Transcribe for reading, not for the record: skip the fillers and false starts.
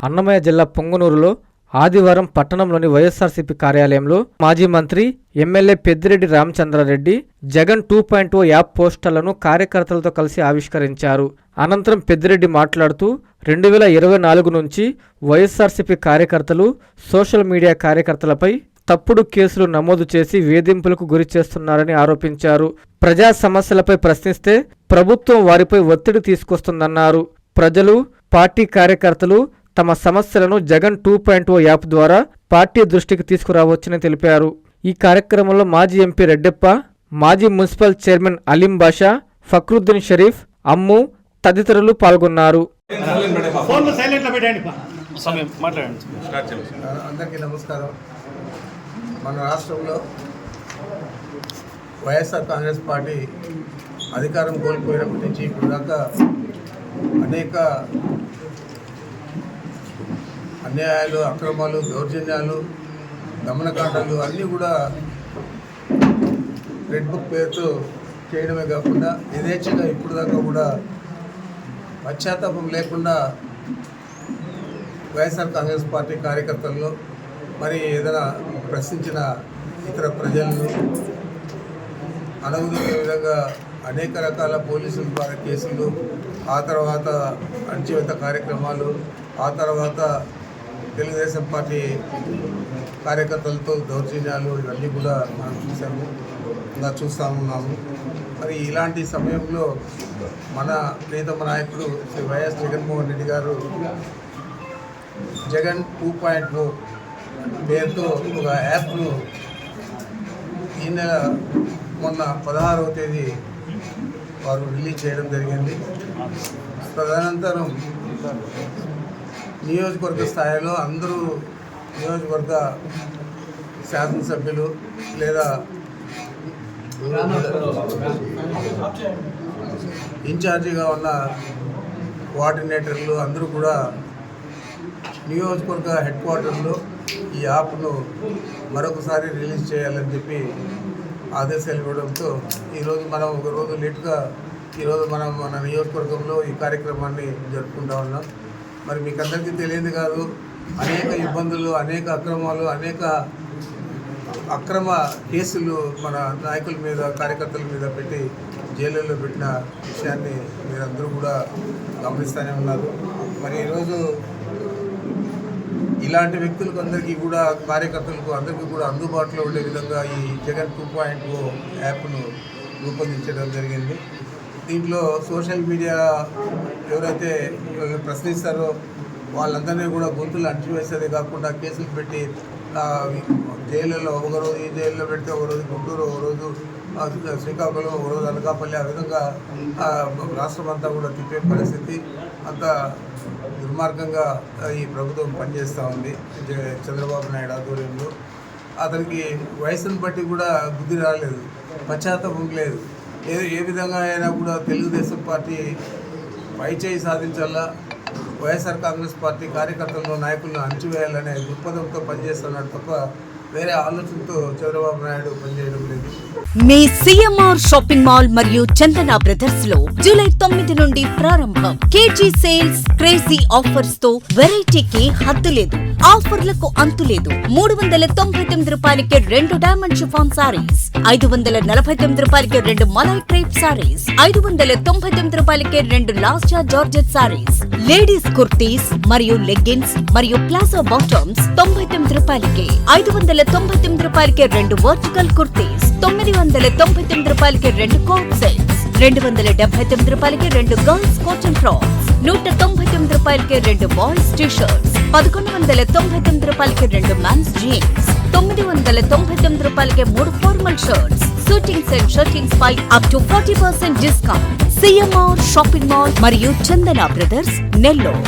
అన్నమయ్య జిల్లా పొంగనూరులో ఆదివారం పట్టణంలోని వైఎస్ఆర్సీపీ కార్యాలయంలో మాజీ మంత్రి ఎమ్మెల్యే పెద్దిరెడ్డి రామచంద్రారెడ్డి జగన్ 2.0 యాప్ పోస్టర్లను కార్యకర్తలతో కలిసి ఆవిష్కరించారు. అనంతరం పెద్దిరెడ్డి మాట్లాడుతూ 2024 నుంచి వైఎస్ఆర్సీపీ కార్యకర్తలు సోషల్ మీడియా కార్యకర్తలపై తప్పుడు కేసులు నమోదు చేసి వేధింపులకు గురి చేస్తున్నారని ఆరోపించారు. ప్రజా సమస్యలపై ప్రశ్నిస్తే ప్రభుత్వం వారిపై ఒత్తిడి తీసుకొస్తుందన్నారు. ప్రజలు, పార్టీ కార్యకర్తలు తమ సమస్యలను జగన్ 2.0 యాప్ ద్వారా పార్టీ దృష్టికి తీసుకురావచ్చని తెలిపారు. ఈ కార్యక్రమంలో మాజీ ఎంపీ రెడ్డెప్ప, మాజీ మున్సిపల్ చైర్మన్ అలీం బాషా, ఫక్రుద్దీన్ షరీఫ్, అమ్ము తదితరులు పాల్గొన్నారు. అందరికీ నమస్కారం. మన రాష్ట్రంలో వైఎస్ఆర్ కాంగ్రెస్ పార్టీ అధికారం కోల్పోయినప్పటి నుంచి ఇప్పుడు దాకా అనేక అన్యాయాలు, అక్రమాలు, దౌర్జన్యాలు, దమనకాండాలు అన్నీ కూడా రెడ్ బుక్ పేరుతో చేయడమే కాకుండా యథేచ్ఛగా ఇప్పుడు దాకా కూడా పశ్చాత్తాపం లేకుండా వైఎస్ఆర్ కాంగ్రెస్ పార్టీ కార్యకర్తలను మరి ఏదైనా ప్రశ్నించిన ఇతర ప్రజలను అనవసర విధంగా అనేక రకాల పోలీసుల ద్వారా కేసులు, ఆ తర్వాత అణచివేత కార్యక్రమాలు, ఆ తర్వాత తెలుగుదేశం పార్టీ కార్యకర్తలతో దౌర్జన్యాలు ఇవన్నీ కూడా మనం చూసాము, ఇలా చూస్తూ ఉన్నాము. మరి ఇలాంటి సమయంలో మన ప్రియతమ నాయకుడు శ్రీ వైఎస్ జగన్మోహన్ రెడ్డి గారు జగన్ 2.0 పేరుతో ఒక యాప్ను ఈ నెల మొన్న 16వ తేదీ వారు రిలీజ్ చేయడం జరిగింది. తదనంతరం నియోజకవర్గ స్థాయిలో అందరూ నియోజకవర్గ శాసనసభ్యులు లేదా ఇన్ఛార్జిగా ఉన్న కోఆర్డినేటర్లు అందరూ కూడా నియోజకవర్గ హెడ్ క్వార్టర్లో ఈ యాప్ను మరొకసారి రిలీజ్ చేయాలని చెప్పి ఆదేశాలు ఇవ్వడంతో ఈరోజు మనం ఒక రోజు లేట్గా ఈరోజు మనం మన నియోజకవర్గంలో ఈ కార్యక్రమాన్ని జరుపుకుంటా ఉన్నాం. మరి మీకు అందరికీ తెలియదు కాదు, అనేక ఇబ్బందులు, అనేక అక్రమాలు, అనేక అక్రమ కేసులు మన నాయకుల మీద, కార్యకర్తల మీద పెట్టి జైలులో పెట్టిన విషయాన్ని మీరందరూ కూడా గమనిస్తూనే ఉన్నారు. మరి ఈరోజు ఇలాంటి వ్యక్తులకు అందరికీ కూడా, కార్యకర్తలకు అందరికీ కూడా అందుబాటులో ఉండే విధంగా ఈ జగన్ 2.0 యాప్ను రూపొందించడం జరిగింది. దీంట్లో సోషల్ మీడియా ఎవరైతే ప్రశ్నిస్తారో వాళ్ళందరినీ కూడా గొంతులు అణచివేసేదే కాకుండా కేసులు పెట్టి జైళ్ళలో ఒకరోజు ఈ జైల్లో పెడితే ఒకరోజు గుంటూరు, ఒకరోజు శ్రీకాకుళం, ఒకరోజు అనకాపల్లి, ఆ విధంగా రాష్ట్రం అంతా కూడా తిప్పే పరిస్థితి, అంత దుర్మార్గంగా ఈ ప్రభుత్వం పనిచేస్తూ ఉంది చంద్రబాబు నాయుడు ఆధ్వర్యంలో. అతనికి వయసును బట్టి కూడా బుద్ధి రాలేదు, పశ్చాత్తాపం లేదు. ఏ విధంగా అయినా కూడా తెలుగుదేశం పార్టీ పైచేయి సాధించాలా, వైఎస్ఆర్ కాంగ్రెస్ పార్టీ కార్యకర్తలను, నాయకులను అణచివేయాలనే దృక్పథంతో పనిచేస్తున్నాడు తప్ప వేరే ఆలోచనతో చంద్రబాబు నాయుడు పనిచేయడం లేదు. మీ సిఎంఆర్ షాపింగ్ మాల్ మరియు చందన బ్రదర్స్ లో జూలై 9 నుండి ప్రారంభం. కేజీ సేల్స్, క్రేజీ ఆఫర్స్ తో వెరైటీకి హద్దు లేదు, ఆఫర్లకు అంతు లేదు. 399 రూపాయలకి 2 డైమండ్ షిఫాన్ సారీస్, 549 రూపాయలకి 2 మలై క్రేప్ సారీస్, 599 రూపాయలకి 2 లాస్టా జార్జెట్ సారీస్, లేడీస్ కుర్తీస్ మరియు లెగ్గిన్స్ మరియు ప్లాజో బాటమ్స్ 99 రూపాయలకి, 599 రూపాయలకి 2 వర్టికల్ కుర్తీస్, 999 రూపాయలకి 2 కోట్ సెట్స్, 279 రూపాయలకి 2 గర్ల్స్ కాటన్ ఫ్రాక్స్, 199 రూపాయలకి 2 బాయ్స్ టీ షర్ట్స్, 1199 రూపాయలకి 2 మెన్స్ జీన్స్, 999 రూపాయలకి 3 formal shirts, shootings and shirtings పై up to 40% discount. CMR shopping mall మరియు చందన బ్రదర్స్, నెల్లూరు.